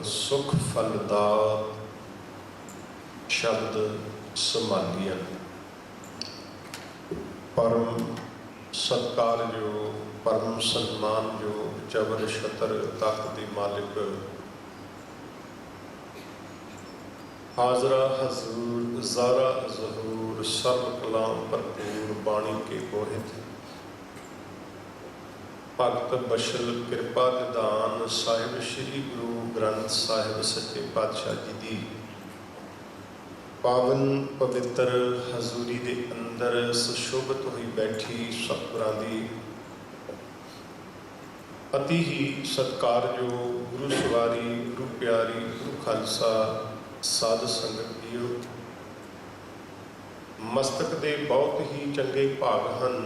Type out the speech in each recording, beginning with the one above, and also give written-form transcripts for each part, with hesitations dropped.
सुख फल दात शब्द संभालियन। परम सत्कार जो परम सम्मान जो जबर छतर तख्त दी मालिक हाजरा हजूर ज़ारा ज़हूर सर्व कलाम भरपूर बाणी के गोहित भगत बशल कृपा निधान साहिब श्री गुरु ग्रंथ साहिब सच्चे पातशाह जी की पावन पवित्र हजूरी के अंदर सुशोभित हुई बैठी सतगुरां दी अति ही सत्कारजो गुरु सवारी गुरु प्यारी गुरु खालसा साध संगत जीओ। मस्तक दे बहुत ही चंगे भाग हैं।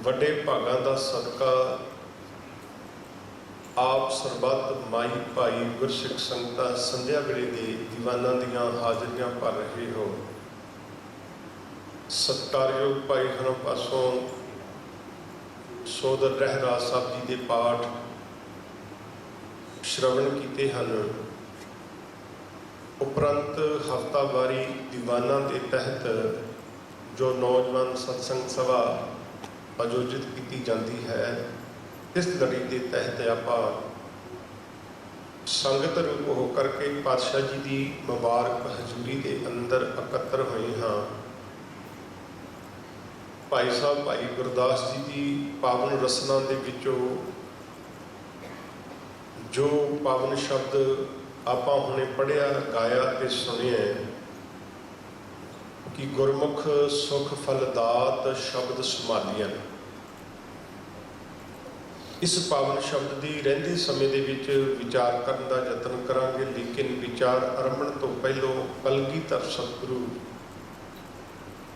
वड्डे भागां दा सदका आप सरबत माई भाई गुरसिख संगतां संध्या वेले दे दीवानां दियां हाजरियां भर रहे हो। सत्कारयोग भाई खानों पासों सोदर रहराज साहब जी के पाठ श्रवण किए हैं। उपरंत हफ्तावारी दीवाना के तहत जो नौजवान सत्संग सभा आयोजित की जाती है, इस लड़ी के तहत आप संगत रूप होकर के पातशाह जी की मुबारक हजूरी के अंदर एकत्र हुए हाँ। भाई साहब भाई गुरदास जी की पावन रसना के विचों जो पावन शब्द आप हुणे पढ़िया गाया ते सुनिया कि गुरमुख सुख फल दात शब्द संभालियन। इस पावन शब्द की रहिंदे समय दे विच विचार करने का यत्न करांगे, लेकिन विचार आरंभण तो पहलों कलगीधर सतगुरु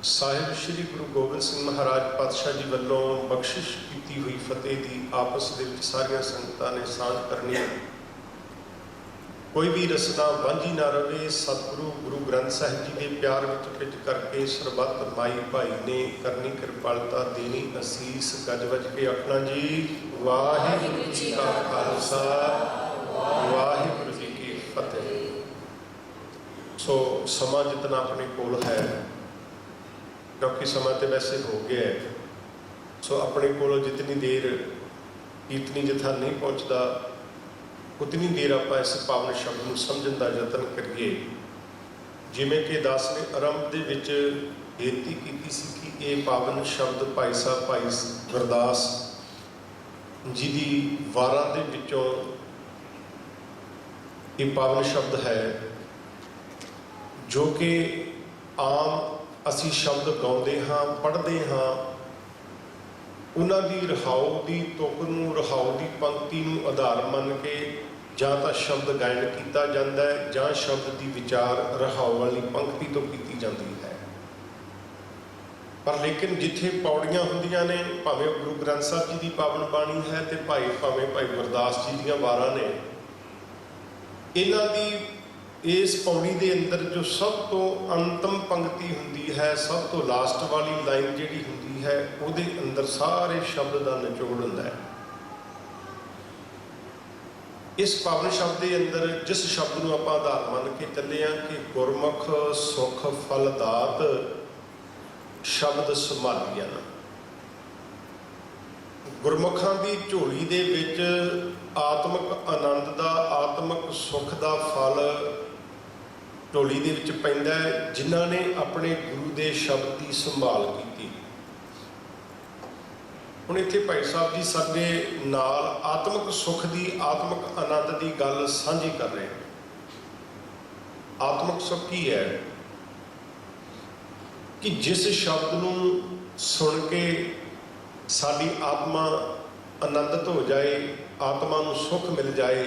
साहिब श्री गुरु गोबिंद सिंह महाराज पातशाह जी वालों बख्शिश की हुई फतेह की आपस के सारिया संगतां ने सांझ करनी। कोई भी रसना वांझी ना रहे। सतगुरु गुरु ग्रंथ साहिब जी के प्यार विच पिच करके सरबत माई भाई ने करनी कृपालता देनी असीस गज वज के आखना जी वाहिगुरू जी का खालसा वाहिगुरू जी की फतेह। सो समा जितना अपने कोल है, क्योंकि समा तो वैसे हो गया है, सो अपने कोल जितनी देर कीर्तनी जत्था नहीं पहुँचता उतनी देर आप इस पावन शब्द को समझने का यत्न करिए। जिमें कि दास ने आरंभ के बेनती की सी कि ये पावन शब्द भाई साहब भाई गुरदास जी की वारां दे विचों ये पावन शब्द है जो कि आम असी शब्द गाते हाँ पढ़ते हाँ। उन्होंने रहाओ की तुक नूं रहाओ की पंक्ति नूं आधार मन के जां तां शब्द गायन किया जाता है, जां शब्द की विचार रहाओ वाली पंक्ति तो की जाती है। पर लेकिन जिथे पौड़ियां हुंदियां ने, भावें गुरु ग्रंथ साहब जी की पावन बाणी है तो भावें भाई गुरदास जी दीयां वारां ने, इन्हां दी इस पौड़ी के अंदर जो सब तो अंतम पंक्ति हुंदी है, सब तो लास्ट वाली लाइन जिहड़ी हुंदी है, उहदे अंदर सारे शब्द का निचोड़ हुंदा है। इस पावन शब्द के अंदर जिस शब्द को आप आधार मान के चले कि गुरमुख सुख फल दात शब्द संभालियन। गुरमुखां की झोली दे विच आत्मक आनंद का आत्मक सुख का फल झोली दे विच पैंदा है, जिन्हां ने अपने गुरु के शब्द की संभाल की। हुण इत्थे भाई साहब जी साडे नाल आत्मक सुख की आत्मक आनंद की गल साझी कर रहे हैं। आत्मक सुख की है कि जिस शब्द नूं सुन के साडी आत्मा आनंदित हो जाए, आत्मा नूं सुख मिल जाए।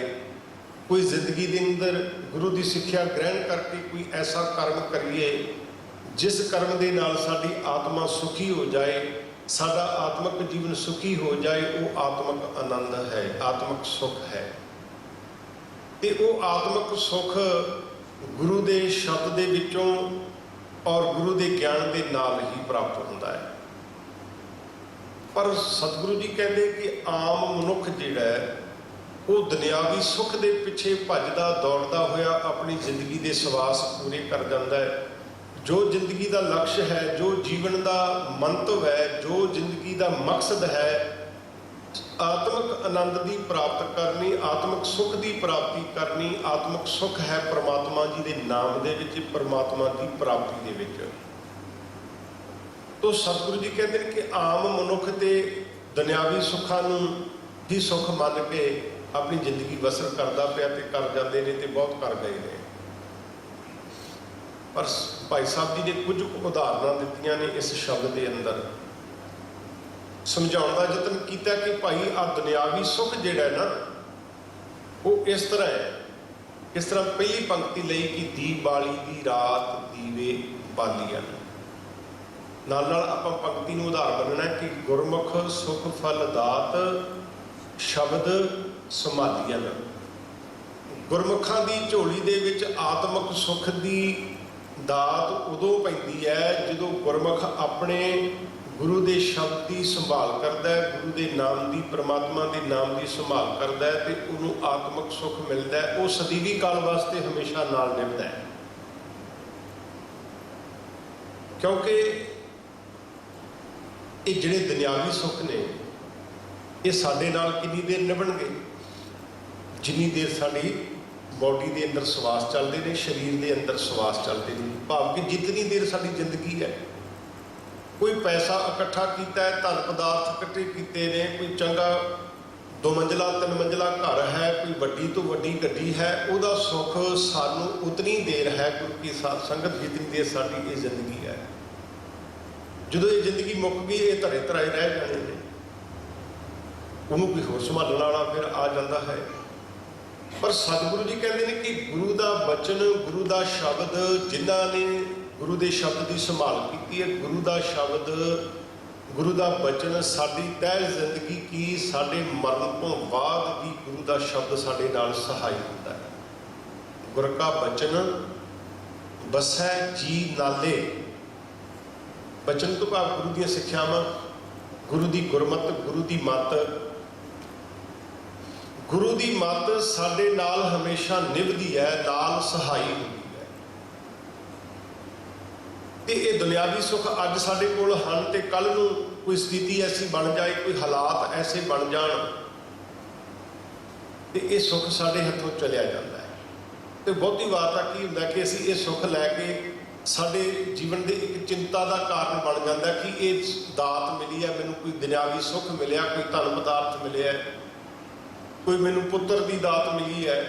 कोई जिंदगी के अंदर गुरु की सिक्ख्या ग्रहण करके कोई ऐसा कर्म करिए जिस कर्म के नाल साडी आत्मा सुखी हो जाए, साडा आत्मक जीवन सुखी हो जाए, वो आत्मक आनंद है, आत्मक सुख है। ते वो आत्मक सुख गुरु के शब्द के विचों और गुरु के ज्ञान के नाल ही प्राप्त होता है। पर सतगुरु जी कहते कि आम मनुख जिहड़ा है वो दुनियावी सुख के पिछे भजदा दौड़दा होया अपनी जिंदगी के सवास पूरे कर जाता है। जो जिंदगी का लक्ष्य है, जो जीवन का मंतव है, जो जिंदगी का मकसद है, आत्मक आनंद की प्राप्त करनी, आत्मक सुख की प्राप्ति करनी। आत्मक सुख है परमात्मा जी के नाम दे विच, परमात्मा की प्राप्ति दे विच। तो सतगुरु जी कहते हैं कि आम मनुख ते दुनियावी सुखों ही सुख मान के अपनी जिंदगी बसर करता पाया ते कर जाते हैं ते बहुत कर गए हैं। पर भाई साहब जी ने कुछ उदाहरण दित्तियां ने इस शब्द के अंदर समझाने का यतन किया कि भाई आ दुनियावी सुख जिहड़ा है ना, वो इस तरह है। इस तरह पहली पंक्ति लई कि दीवाली की रात दीवे बालियां, नाल नाल आपां पंक्ति नूं उदाहरण बनना कि गुरमुख सुख फल दात शब्द संभालियां। गुरमुखां दी झोली दे विच आत्मक सुख की दात उदों पैंदी है जदों गुरमुख अपने गुरु के शब्द की संभाल करता है, गुरु के नाम की, परमात्मा के नाम की संभाल करता है, तो उन्होंने आत्मक सुख मिलता है। वो सदीवी काल वास्ते हमेशा नाल निभता है, क्योंकि ये जिहड़े दुनियावी सुख ने ये साडे नाल कितनी देर निभणगे, जिन्नी देर साडी बॉडी के अंदर सवास चलते हैं, शरीर के अंदर सवास चलते हैं। भाव कि जितनी देर साडी जिंदगी है, कोई पैसा इकट्ठा किया है, धन पदार्थ इकट्ठे किए ने, कोई चंगा 2 मंजिला 3 मंजिला घर है, कोई वड्डी तो वड्डी गड्डी है, उसका सुख सानू उतनी देर है गुरु की साथ संगत जितनी देर साडी ये जिंदगी है। जो ये जिंदगी मुक गई, ये धरे धराए रह जाने ने, उन्होंने कोई होर संभालने वाला फिर आ जाता है। पर सतगुरु जी कहते हैं कि गुरु का बचन, गुरु का शब्द, जिन्हों ने गुरु के शब्द की संभाल की है, गुरु का शब्द, गुरु का बचन साडी तय जिंदगी की, साडे मरण तो बाद भी गुरु का शब्द साडे नाल सहाय होता है। गुर का बचन बसै जी नाले, बचन तो भाव गुरु दी सिक्ख्यावां, गुरु की गुरमत, गुरु की मत, गुरु की मत साडे नाल हमेशा निभदी है, नाल सहाई होती है। तो ये दुनियावी सुख अज साडे कोल हन ते कल नूं कोई स्थिति ऐसी बन जाए, कोई हालात ऐसे बन जाण तो ये सुख साडे हथों चलिया जाता है। तो बहुती वार तां की हुंदा कि असीं ये सुख लैके साडे जीवन के एक चिंता का कारण बन जाता कि ये दात मिली है, मैनूं कोई दुनियावी सुख मिलिया, कोई धन पदार्थ मिले है, कोई मैनूं पुत्र की दात मिली है।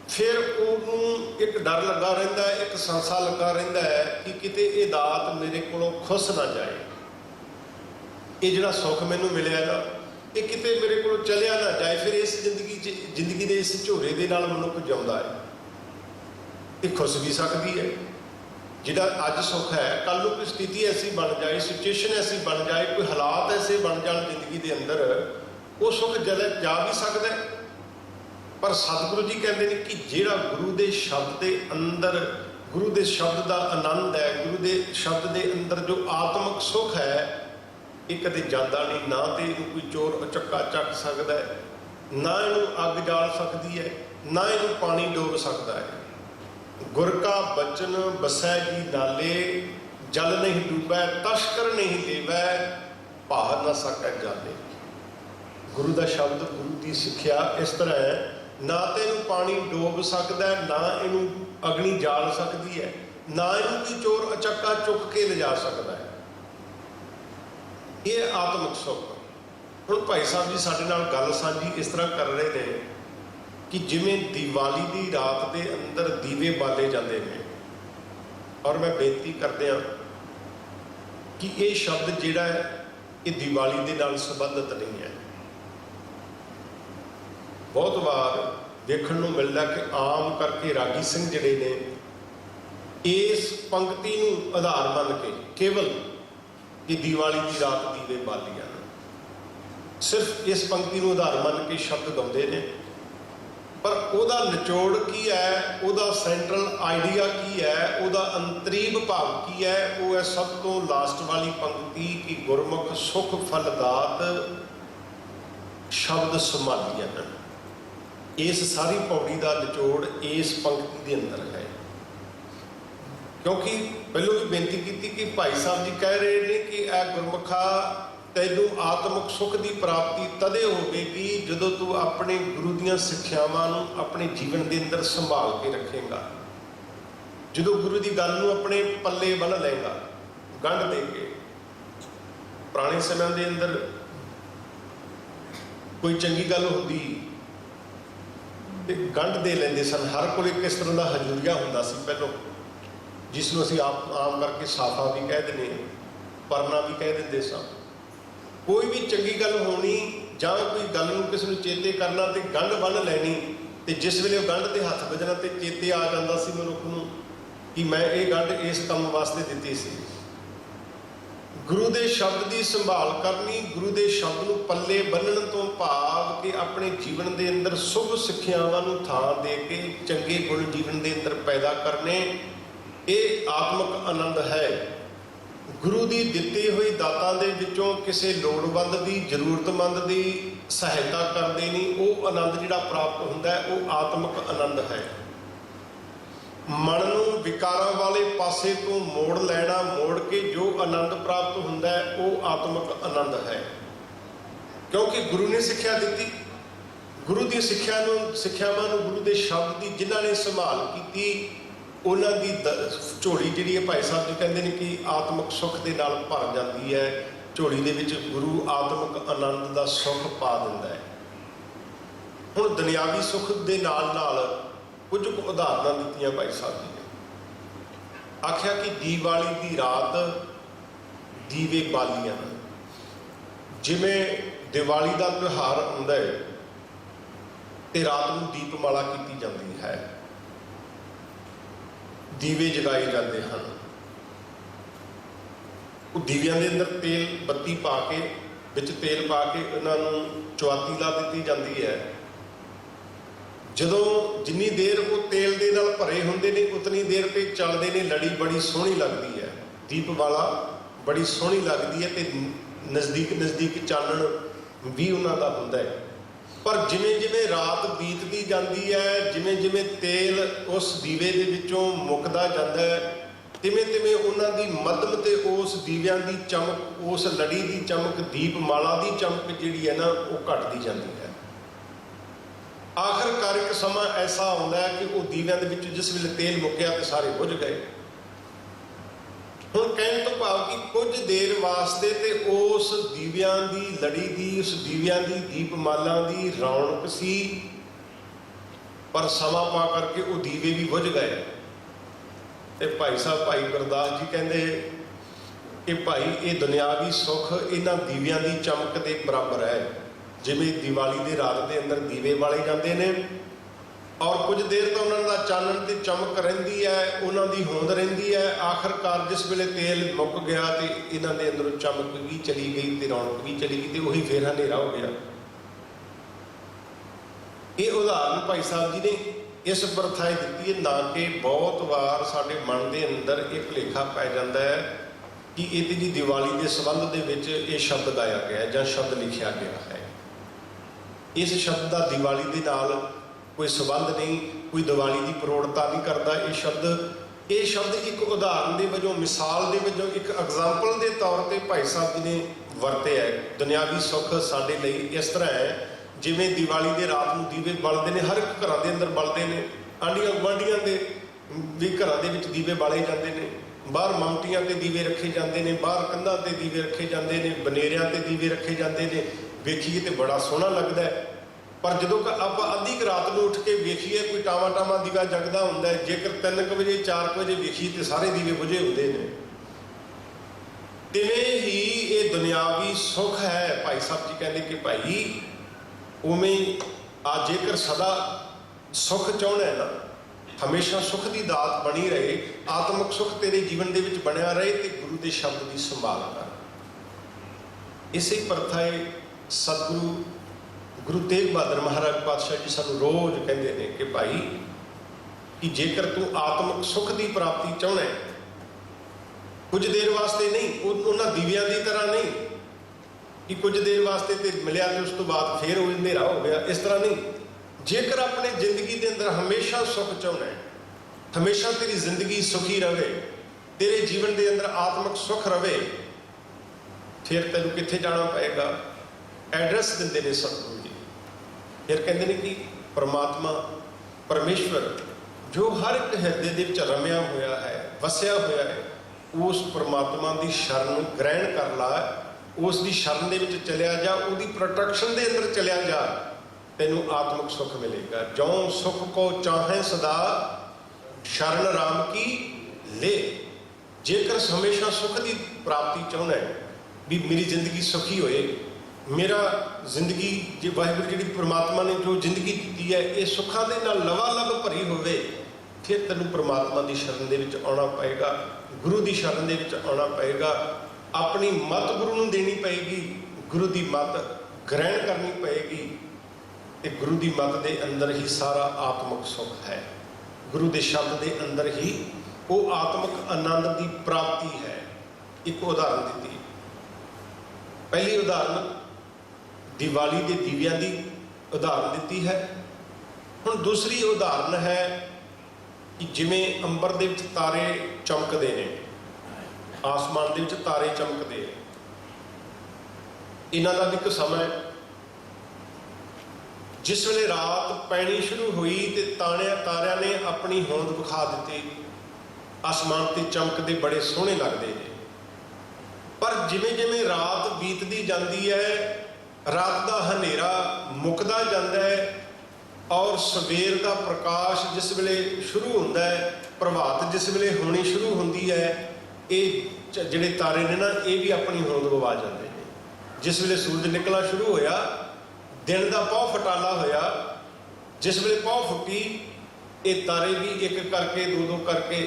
फिर उन्होंने एक डर लगा रहिंदा है, एक संसा लगा रहिंदा है कि किते ये दात मेरे कोलों खुस ना जाए, ये जिहड़ा सुख मैनूं मिलिया ना ये किते मेरे कोलों चलिया ना जाए। फिर इस जिंदगी के इस झोरे दे नाल मनुख जिउंदा है, ये खुस भी सकती है। जिहड़ा अज सुख है, कल नूं कोई स्थिति ऐसी बन जाए, सिचुएशन ऐसी बन जाए, कोई हालात ऐसे बन जाए जिंदगी के अंदर, वो सुख जले जा भी सकता है। पर सतगुरु जी कहते हैं कि जिहड़ा गुरु के शब्द के अंदर, गुरु के शब्द का आनंद है, गुरु के शब्द के अंदर जो आत्मक सुख है, ये कदे जाता नहीं। ना तो इनू कोई चोर अचक्का चक सकता है, ना इनू अग जाल सकती है, ना इनू पानी डोब सकता है। गुर का बचन बसै जी नाले, जल नहीं डूबै तस्कर नहीं लेवै, भाह न सकै जाले। गुरु का शब्द, गुरु की सिक्ख्या इस तरह है, ना तो इनू पानी डोब सकता है, ना इनू अग्नि जाल सकती है, ना इनू कोई चोर अचक्का चुक के ले जा सकता है। ये आत्मक सुख। हुण भाई साहब जी साडे नाल गल साझी इस तरह कर रहे हैं कि जिवें दिवाली की रात के अंदर दीवे बाले जाते हैं, और मैं बेनती करदे हां कि ये शब्द जिहड़ा है ये दिवाली के नाल संबंधित नहीं है। बहुत बार देखने को मिलता कि आम करके रागी सिंह जिहड़े ने इस पंक्ति को आधार मान के केवल कि दिवाली की रात दीवे बालियां, सिर्फ इस पंक्ति को आधार मान के शब्द गाते हैं। पर उसका निचोड़ की है, उसका सेंट्रल आइडिया की है, उसका अंतरीब भाव की है, वो है सब तो लास्ट वाली पंक्ति कि गुरमुख सुख फलदात शब्द संभालियां। इस सारी पौड़ी का निचोड़ इस पंक्ति के अंदर है। क्योंकि पहलों भी बेनती की कि भाई साहब जी कह रहे हैं कि ए गुरमुखा तैनू आत्मक सुख की प्राप्ति तदे होगी जदों तू अपने गुरु दीयां सिक्ख्यावां नूं अपने जीवन के अंदर संभाल के रखेगा, जदों गुरु की गल नूं अपने पल्ले बन लेगा गंढ दे के। पुराने समय के अंदर कोई चंगी गल होती गंढ दे लेंदे सन। हर कोल किस तरह का हजूरिया हुंदा सी पहलों, जिसनों असीं आम करके साफा भी कह दिंदे, परना भी कह दिंदे सन। कोई भी चंगी गल होनी जां कोई गल नूं किसी नूं चेते करना तो गंढ बन लैनी, तो जिस वेले गंढ ते हथ वजना तो चेते आ जाता सी मनुख नूं कि मैं ये गंढ इस काम वास्ते दित्ती सी। गुरु के शब्द की संभाल करनी, गुरु के शब्द नूं पल्ले बन्नण तो भाव कि अपने जीवन के अंदर शुभ सिक्ख्यावां नूं थां दे के चंगे गुण जीवन के अंदर पैदा करने, ये आत्मक आनंद है। गुरु की दित्ती हुई दातां दे विचों किसी लोड़वंद की जरूरतमंद की सहायता कर देनी, वो आनंद जिहड़ा प्राप्त हुंदा है वो आत्मक आनंद है। मन नूं विकारां वाले पासे तो मोड़ लेना, मोड़ के जो आनंद प्राप्त हुंदा है वो आत्मक आनंद है। क्योंकि गुरु ने सिक्ख्या दी, गुरु की सिक्ख्यावां नूं गुरु के शब्द की जिन्हां ने संभाल की उन्हां दी झोली जिहड़ी है भाई साहब जी कहंदे ने कि आत्मक सुख के नाल भर जाती है। झोली दे विच गुरु आत्मक आनंद का सुख पा दिंदा है। हुण दुनियावी सुख के नाल नाल कुछ उदाहरण दित्तियां भाई साहब जी ने। आख्या कि दीवाली की रात दीवे बालियां, जिमें दिवाली का त्यौहार आउंदा है ते रात नूं दीपमाला की जाती है, दीवे जगाए जाते हैं। वो दीवियां के अंदर तेल बत्ती पा के विच तेल पा के उन्होंने चुआती ला दी जाती है। जदों जिन्नी देर वो तेल दे नाल भरे होंदे ने उतनी देर पे चलते हैं, लड़ी बड़ी सोहनी लगती है, दीपमाला बड़ी सोहनी लगती है, तो नज़दीक नज़दीक चानण भी उन्हां दा हुंदा है। पर जिमें जिमें रात बीतती जाती है, जिमें जिमें तेल उस दीवे दे विचों मुकदा जाता है, तिवें तिवें उन्हां दी मद्धम ते उस दीवियां दी चमक, उस लड़ी की चमक, दीपमाला की चमक जिहड़ी है ना वो घटती जाती है। आखिरकार एक समा ऐसा आता है कि वो दीवियां दे विच जिस वेले तेल मुक्या तो सारे बुझ गए। हुण कहण तो भाव कि कुछ देर वास्ते ते उस दीवियां दी लड़ी दी, उस दीवियां दी दीपमाला दी रौनक सी, पर समा पा करके वो दीवे भी बुझ गए। ते भाई साहब भाई गुरदास जी कहते कि भाई ये दुनियावी सुख इन्हां दीवियां दी चमक के बराबर है। जिवें दिवाली की रात के अंदर दीवे बाले जाते हैं और कुछ देर तो उन्होंने चानन ते चमक रहिंदी है, उन्होंने होंद रहिंदी है। आखिरकार जिस वेले तेल मुक गया तो इन्हां दे अंदरों चमक भी चली गई तो रौनक भी चली गई, तो उही फेर हनेरा हो गया। ये उदाहरण भाई साहब जी ने इस प्रथाएं दी है, ना कि बहुत बार साडे मन के अंदर एक भुलेखा पै जाता है कि ये जी दिवाली के संबंध दे विच ये शब्द गाया गया है या शब्द लिखा गया है। इस शब्द का दिवाली के नाल कोई संबंध नहीं, कोई दिवाली की प्रौढ़ता नहीं करता। ये शब्द एक उदाहरण के वजों, मिसाल के वजों, एक एग्जाम्पल के तौर पर भाई साहब जी ने वरते है। दुनियावी सुख साडे लई इस तरह है जिवें दिवाली के रात में दीवे बलते हैं, हर एक घर के अंदर बलते हैं, आंढियां गुआढ़ियां के भी घरों के विच दीवे बाले जाते हैं, बाहर माउंटियां ते दीवे रखे जाते हैं, बाहर कंधां ते दीवे रखे जाते हैं, बनेरियां ते दीवे रखे जाते हैं। वेखिए तो बड़ा सोहना लगता है, पर जो आप अद्धी रात को उठ के वेखिए कोई टावा टावा दीवा जगदा हुंदा है, जेकर 3 बजे 4 बजे वेखिए तो सारे दीवे बुझे होंदे ने। तिवें ही ये दुनियावी सुख है। भाई साहब जी कहते कि भाई उवें आ जेकर सदा सुख चाहना है ना, हमेशा सुख की दात बनी रहे, आत्मक सुख तेरे जीवन के विच बनया रहे, तो गुरु के शब्द की संभाल कर। इसे प्रथा सतगुरु गुरु तेग बहादुर महाराज पातशाह जी सानू रोज़ कहते हैं कि भाई कि जेकर तू आत्मक सुख की प्राप्ति चाहना है, कुछ देर वास्ते नहीं, उन्होंने दीवियां की तरह नहीं कि कुछ देर वास्ते तो मिलया तो उस तो बाद फिर वो अंधेरा हो गया, इस तरह नहीं। जेकर अपने जिंदगी के अंदर हमेशा सुख चाहना है, हमेशा तेरी जिंदगी सुखी रहे, तेरे जीवन के अंदर आत्मक सुख रहे, फिर तेन कित्थे जाना पएगा? एड्रैस देंदे ने सतगुरु जी। फिर कहते हैं कि परमात्मा परमेश्वर जो हर एक हिरदे दे विच रमिया होया है, वसिया होया है, उस परमात्मा की शरण ग्रहण कर ला, उसकी शरण दे विच चलिया जा, उसकी प्रोटेक्शन के अंदर चलिया जा, तेनू आत्मक सुख मिलेगा। जो सुख को चाहे सदा शरण राम की ले। जेकर हमेशा सुख की प्राप्ति चाहना है भी मेरी जिंदगी सुखी होए, मेरा जिंदगी जो वाहिगुरू जी परमात्मा ने जो जिंदगी दी है ये सुखा के नाल लवालब भरी होवे, फिर तेनू परमात्मा की शरण दे विच आना पएगा, गुरु की शरण दे विच आना पएगा, अपनी मत गुरु नूं देनी पएगी, गुरु की मत ग्रहण करनी पएगी। ते गुरु की मत के अंदर ही सारा आत्मक सुख है, गुरु के शब्द के अंदर ही वो आत्मक आनंद की प्राप्ति है। एक उदाहरण दी, पहली उदाहरण दिवाली के दीवियां की उदाहरण दी है। हुण दूसरी उदाहरण है कि जिमें अंबर दे विच तारे चमकते हैं, आसमान दे विच तारे चमकते हैं, इन्हां दा भी एक समय जिस वेले रात पैनी शुरू हुई तो तारियां ने अपनी होंद विखा दी, आसमान ते चमकते बड़े सोहने लगते हैं। पर जिमें जिमें रात बीतती जाती है, रात का हनेरा मुकदा जाता है और सवेर का प्रकाश जिस वेले शुरू होता है, प्रभात जिस वेले होनी शुरू होती है, ये जिहड़े तारे ने ना ये भी अपनी होंद गवा जाते हैं। जिस वेले सूरज निकलना शुरू होया, दिन का पौ फटाला होया, जिस वेले पौ फुटी, ये तारे भी एक करके दो दो करके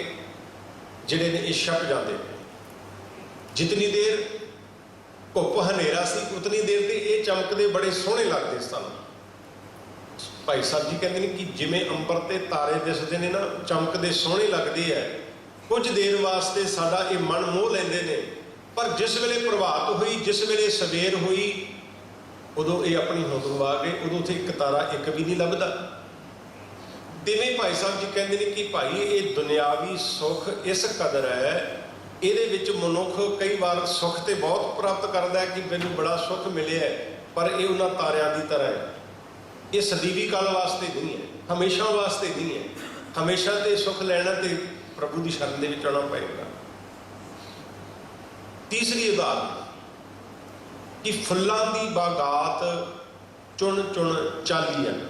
जिहड़े ने छप जाते हैं। जितनी देर धुप हनेरा सी उतनी देर ते ये चमकते बड़े सोहने लगते सन। भाई साहब जी कहते हैं कि जिमें अंबर ते तारे दिसते हैं ना, चमकते सोहने लगते हैं, कुछ देर वास्ते साडा ये मन मोह लेंदे ने, पर जिस वेले प्रभात हुई, जिस वेले सवेर हुई, उदों ये अपनी होंद गवा गए, उदों उत्थे एक तारा एक भी नहीं लभदा। तिवें भाई साहब जी कहते हैं कि भाई ये दुनियावी सुख इस कदर है, ਇਹਦੇ ਵਿੱਚ ਮਨੁੱਖ कई बार सुख तो बहुत प्राप्त करता है कि मैनू बड़ा सुख मिले है, पर ये उन्होंने तारियां की तरह है, ये सदीवी काल वास्ते नहीं है, हमेशा वास्ते नहीं है। हमेशा तो सुख लेना तो प्रभु की शरण दे विच आना पएगा। तीसरी उदाहरण कि फुल्लां की बागात चुन चुन चालीआं,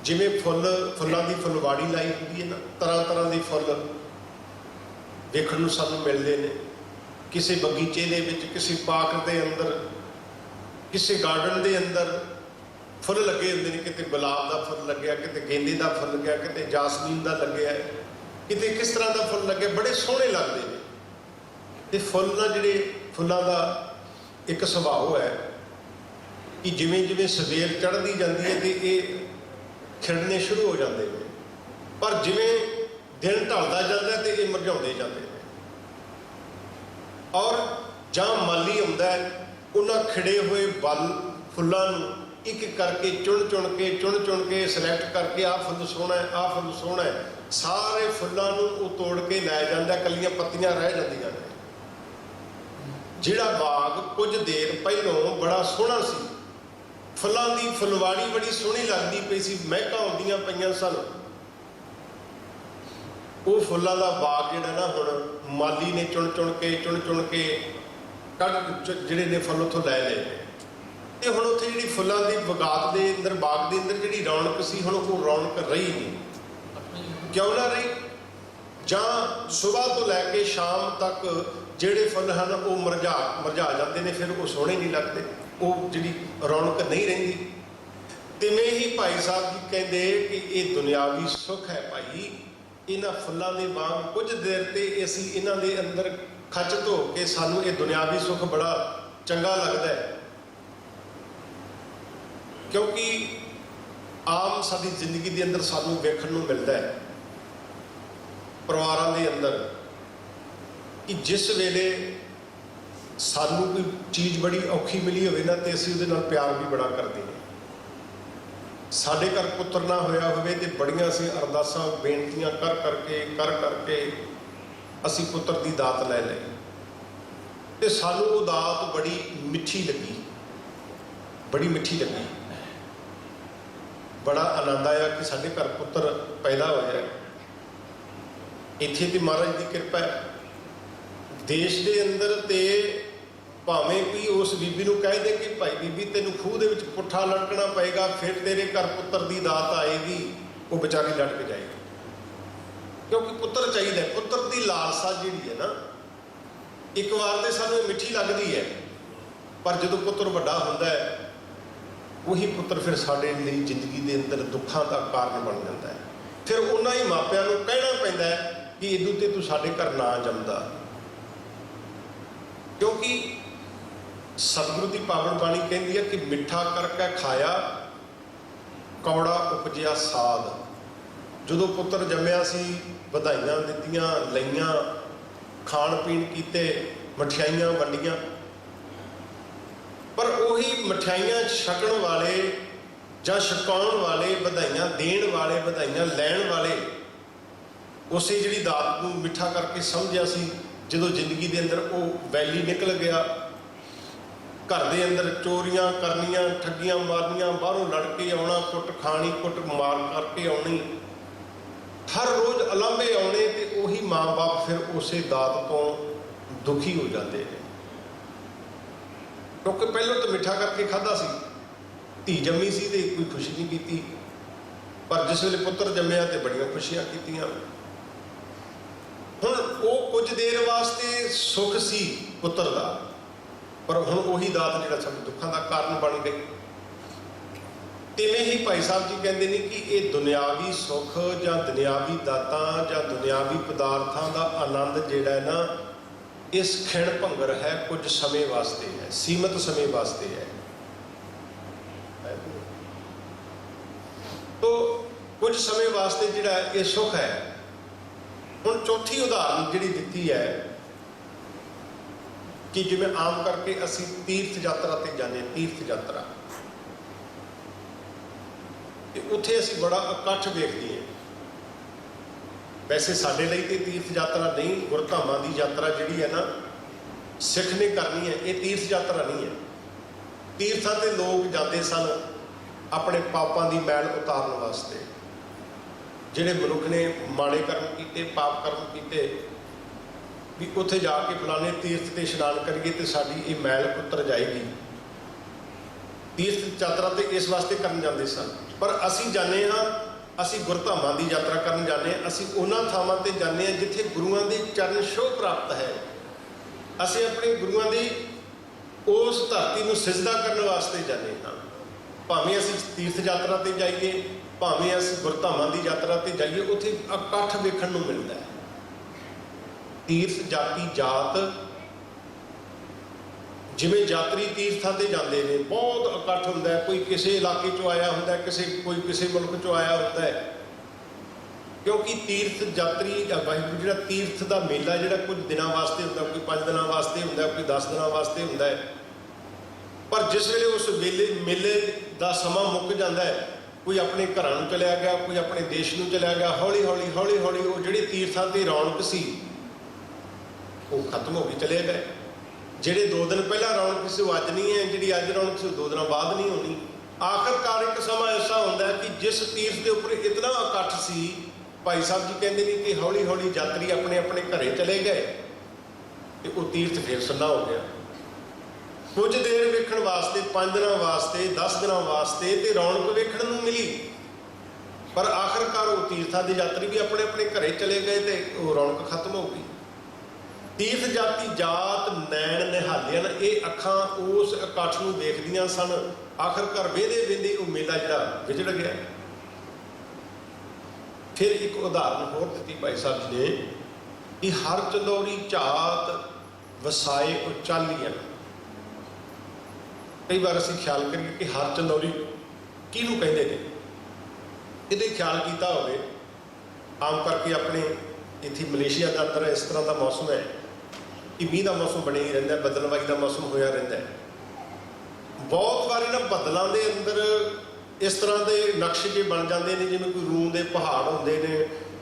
जिवें फुल्लां की फुलवाड़ी लाई होंदी है ना, तरह तरह के फुल देखण नूं सानूं मिलदे ने, किसी बगीचे दे विच, किसी पार्क के अंदर, किसी गार्डन के अंदर फुल लगे होंदे ने, किते गुलाब का फुल लग्या, किते गेंदे का फुल लग्या, किते जासमीन का लग्या है, किते किस तरह का फुल लगे, बड़े सोहणे लगते हैं। ते फुल ना जिहड़े फुल्लां का एक सुभाव है कि जिवें जिवें सवेर चढ़ती जाती है तो ये खिड़ने शुरू हो जाते हैं, पर जिवें दिन ढलता जाता है तो ये मुरझाते जाते हैं। और जहाँ माली आउंदा है, उन्हें खिड़े हुए बल फुल्लां नूं एक करके चुन के सिलैक्ट करके आ फुल सोहना है, आ फुल सोहना है, सारे फुल्लां नूं वो तोड़ के लै जांदा, कलियां पत्तियां रह जांदियां ने। जिहड़ा बाग कुछ देर पहलों बड़ा सोहना सी, फुल्लां दी फुलवाड़ी बड़ी सोहनी लगदी पई सी, महकां आउंदियां पईयां सन, वो फुल्लां दा बाग जिहड़ा ना हुण माली ने चुन चुन के कट जिहड़े ने फुल उत्थों लै लए, ते हुण उत्थे जिहड़ी फुल्लां दी बगात दे अंदर, बाग दे अंदर जिहड़ी रौनक सी, हुण वो रौनक रही नहीं। क्यों ना रही? जां सुबह तो लैके शाम तक जिहड़े फुल हैं वो मुरझा जाते हैं, फिर वो सोहणे नहीं लगते, वो जिहड़ी रौनक नहीं रहिंदी। तिवें ही भाई साहब जी कहते कि ये दुनियावी सुख है भाई, इन्हां फुल्लां दे वांग कुछ देर ते असीं इन्हां दे अंदर खच धो के सानूं ये दुनियावी सुख बड़ा चंगा लगता है, क्योंकि आम साडी जिंदगी के अंदर सानूं वेखण नूं मिलता है परिवारां दे अंदर कि जिस वेले सानूं कोई चीज़ बड़ी औखी मिली होवे ना, तो असीं उहदे नाल प्यार भी बड़ा करते हैं, ਸਾਡੇ घर पुत्र ना होया होवे ते बड़ियां असीं अरदासां बेनतियां कर करके असीं पुत्र की दात लै लई ते सानूं वो दात बड़ी मिठी लगी, बड़ी मिठी लगी। बड़ा आनंद आया कि साडे घर पुत्र पैदा होया। इत्थे ते महाराज की कृपा है। देश के अंदर ते भावें कोई उस बीबी नूं कह दे कि भाई बीबी तेनू खूह दे विच पुट्ठा लटकना पएगा फिर तेरे घर पुत्र की दात आएगी, वो बेचारी लटक जाएगी, क्योंकि पुत्र चाहिए। पुत्र की लालसा जिहड़ी है ना, एक बार तो सानूं मिठी लगती है, पर जो पुत्र वड्डा हुंदा है वही पुत्र फिर साडे लई जिंदगी के अंदर दुखों का कारण बन जाता है। फिर उन्हां ही मापियां नूं कहना पैंदा है कि इदू ते तू साडे घर ना जमदा, क्योंकि सतगुरु की पावन बाणी कहती है कि मिठा करके खाया कौड़ा उपजिया साध। जो पुत्र जम्मिया सी बधाइयां दित्तियां लईयां, खाण पीण कीते, मठियाइयां वंडियां, पर उही मठियाइयां छकण वाले जां छकाउण वाले, बधाइयां देण वाले, बधाइयां लैण वाले उसे जिहड़ी दात नूं मिठा करके समझिया सी, जदों जिंदगी के अंदर वो वैली निकल गया, घर के अंदर चोरियां करनियां, ठगियां मारनियां, बाहरों लड़के आउणा, कुट खानी, कुट मार करके आउणी, हर रोज़ अलांभे आने, तो उही माँ बाप फिर उसे दात तो दुखी हो जाते हैं, क्योंकि पहलों तो मिठा करके खाधा सी, धी जम्मी सी ते कोई खुशी नहीं की, पर जिस वेले पुत्र जम्मिया तो बड़ियां खुशियां कीतियां। हुण वो कुछ देर वास्ते सुख सी पुत्र का, पर हुण उही दात जिहड़ा साडे दुखों का कारण बन गई। तिवें ही भाई साहब जी कहते हैं कि ये दुनियावी सुख जां दुनियावी दातां जां दुनियावी पदार्थां का आनंद जिहड़ा है ना, इस खिण भंगर है, कुछ समय वास्ते है, सीमित समय वास्ते है। तो कुछ समय वास्ते जिहड़ा ये सुख है। हुण चौथी उदाहरण जिहड़ी दित्ती है कि जिवें आम करके असीं तीर्थ यात्रा ते जाने, तीर्थ यात्रा उत्थे असीं बड़ा इकट्ठ देखते हैं। वैसे साडे लई ते तीर्थ यात्रा नहीं, गुरधामां दी यात्रा जिहड़ी है ना सिख ने करनी है, ये तीर्थ यात्रा नहीं है। तीर्थां ते लोग जाते सन अपने पापां दी मैल उतारन वास्ते, जिहड़े मनुख ने माड़े कर्म कीते, पाप कर्म कीते, भी उत्थे जाके फलाने तीर्थ ते इशनान करिए तो साडी ये मैल उतर जाएगी। तीर्थ यात्रा तो इस वास्ते करन जाते सन, पर असी जाने हाँ, असी गुरधामां दी यात्रा करन जाने, असी उन्हां थावां ते जाने जिथे गुरुआं दी चरण छोह प्राप्त है। असी अपने गुरुआं दी उस धरती नूं सिजदा करन वास्ते जाने हाँ। भावें असी तीर्थ यात्रा ते जाइए, भावें असी गुरधामां दी यात्रा ते जाइए, उत्थे इकट्ठ वेखण नूं मिलदा है। तीर्थ जाति जात जिवें यात्री तीर्थां ते जाते हैं, बहुत इकट्ठ हुंदा है, कोई किसी इलाके चों आया हुंदा है, कोई किसी मुल्क चों आया हुंदा है, क्योंकि तीर्थ यात्री वाहिगुरू जिहड़ा तीर्थ का मेला जिहड़ा कुछ दिनों वास्ते हुंदा, कोई 5 दिनों वास्ते हुंदा, कोई 10 दिनों वास्ते हुंदा है, पर जिस वेले उस मेले का समा मुक जाता है, कोई अपने घरां नूं चलिया गया, कोई अपने देश नूं चलिया गया, हौली हौली वो जिहड़ी तीर्थां ते रौनक सी वो खत्म हो गई, चले गए। ਜਿਹੜੇ 2 दिन पहला रौनक ਸੀ वो अज नहीं है, जी अज रौनक ਸੀ 2 दिन बाद नहीं होनी। आखिरकार एक समा ऐसा होता है कि जिस तीर्थ के उपर इतना इकट्ठ सी, भाई साहब जी कहते हैं कि हौली हौली यात्री अपने अपने घरे चले गए, तो वो तीर्थ फिर सुन्ना हो गया। कुछ देर वेखण वास्ते, 5 दिनों वास्ते, 10 दिनों वास्ते तो रौनक वेखण नूं मिली, पर आखिरकार वो तीर्थां के यात्री भी अपने अपने घरे चले गए, तो वो रौनक खत्म हो गई। तीर्थ जाति जात नैण निहालियन, ये अखां उस इकट्ठ नूं देखदियां सन, आखिरकार वेंदे वेंदे वो मेला जिहड़ा विछड़ गया। फिर एक उदाहरण होर दित्ती भाई साहब जी ने कि हर चंदौरी झात वसाए उचालियन। कई बार असीं ख्याल करिए कि हर चंदौरी किहनूं कहंदे ने, ਇਹਦੇ ख्याल किया होवे। आम करके अपने इत्थे मलेशिया के अंदर इस तरह का मौसम है कि मीह का मौसम बने ही रहिंदा है, बदलवाई का मौसम होया रहिंदा है। बहुत बारी ना बदलों के अंदर इस तरह के नक्शे जे बन जाते हैं, जिवें कोई रूम के पहाड़ होंदे ने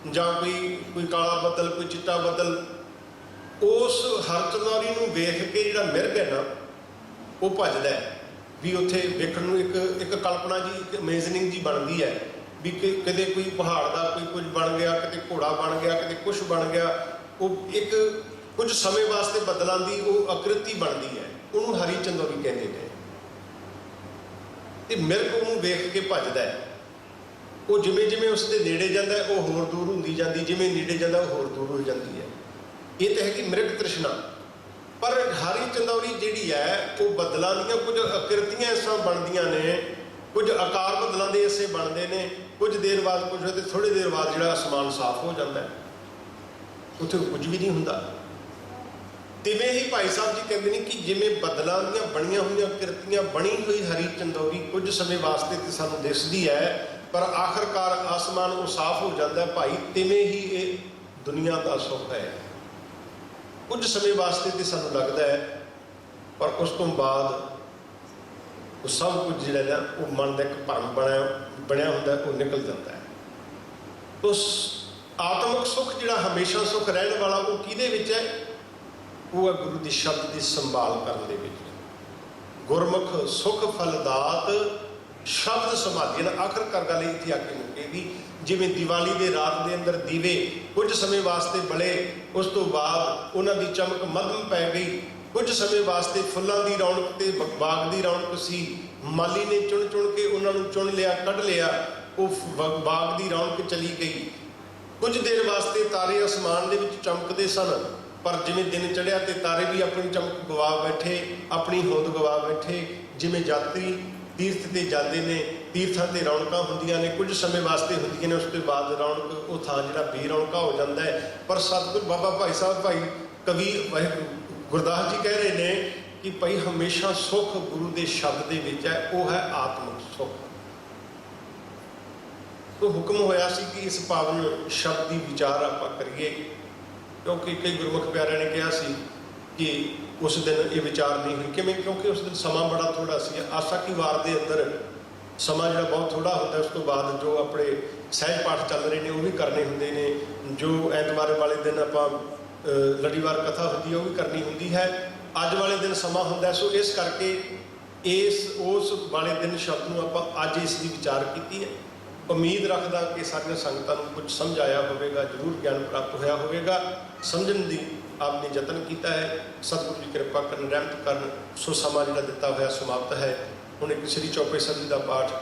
जां कोई काला बदल, कोई चिट्टा बदल। उस हरचंदौरी नूं वेख के जिहड़ा मिरग है ना वो भजदा है भी उत्थे वेखण नूं एक कल्पना जी, एक अमेजनिंग जी बनती है भी कि किते कोई पहाड़ का कोई कुछ बन गया, किते घोड़ा बन गया, किते कुछ बन गया। वो एक कुछ समय वास्ते बदलों की वो आकृति बनती है, उन्होंने हरी चंदौरी कहते हैं। तो मिरग उन्होंने वेख के भजदा है, वो जिमें जिमें उसके नेड़े जाता है वो होर दूर होंदी जाती, जिमें नेड़े जाता वो होर दूर हो जाती है। ये तो है कि मिरग तृष्णा। पर हरी चंदौरी जिहड़ी है वो बदलों दी कुछ आकृतियां इस तरह बनदियां ने, कुछ आकार बदलों के ऐसे बनते हैं। कुछ देर बाद कुछ होते, थोड़ी देर बाद जो आसमान साफ हो जाता है, उत्थे कुछ भी नहीं होंदा। तिवें ही भाई साहब जी कहते हैं कि जिमें बदलों दी बनिया हुई आकृतियां बनी हुई हरी चंदौरी कुछ समय वास्ते तो सानू दिसदी है, पर आखिरकार आसमान वो साफ हो जाता है। भाई तिवें ही ये दुनिया का सुख है, कुछ समय वास्ते तो सानू लगता है, पर उस तो बाद वो सब कुछ जो ना वो मन का एक भरम बनया होंदा है, वो निकल जाता है। तो आत्मक सुख जिहड़ा हमेशा सुख रहने वाला वो किहदे विच है? वो है गुरु के शब्द की संभाल करने दे विच। गुरमुख सुख फलदात शब्द संभाली ना। आखिरकार गल इत्थे आके मुकेगी, जिवें दिवाली के रात के अंदर दीवे कुछ समय वास्ते बले, उस तो बाद उन्हां दी चमक मध्यम पै गई। कुछ समय वास्ते फुल्लां दी रौनक ते बाग दी रौनक सी, माली ने चुन चुन के उन्होंने चुन लिया, कढ़ लिया, वो बाग की रौनक चली गई। कुछ देर वास्ते तारे आसमान दे विच चमकते सन, पर जिवें दिन चढ़िया तो तारे भी अपनी चमक गवा बैठे, अपनी होंद गवा बैठे। जिवें यात्री तीर्थ ते जाते हैं, तीर्थां ते रौनक होंदियां ने, कुछ समय वास्ते होंदियां ने, उस तो बाद रौनक वो थां जिहड़ा बेरौनका हो जाता है। पर सतगुर बाबा भाई साहब भाई कवि गुरदास जी कह रहे हैं कि भाई हमेशा सुख गुरु के शब्द के विच है, वो है आत्मक सुख। तो हुक्म होया सी कि इस पावन शब्द की विचार आप करिए, क्योंकि कई गुरमुख प्यारे ने कहा सी कि उस दिन ये विचार नहीं हुई। किवें? क्योंकि उस दिन समा बड़ा थोड़ा सी। आशा की वार के अंदर समा जो बहुत थोड़ा होता है, उस तो बाद जो अपने सहज पाठ चल रहे हैं वो भी करने होंगे ने, जो ऐतवार वाले दिन आप लड़ीवार कथा होती है वो भी करनी होंगी है। अज वाले दिन समा होंदा, सो इस करके उस वाले दिन शब्द में आप अज इसकी विचार की है। उम्मीद रखदा कि सारियां संगतां नूं कुछ समझ आया होगा, जरूर ज्ञान प्राप्त होया होगा। समझण दी आपने यतन किया है, सतगुरु जी कृपा करन, रहमत करन। सो समा जिहड़ा दिता होया समाप्त है। हुण एक श्री चौपे सदी का पाठ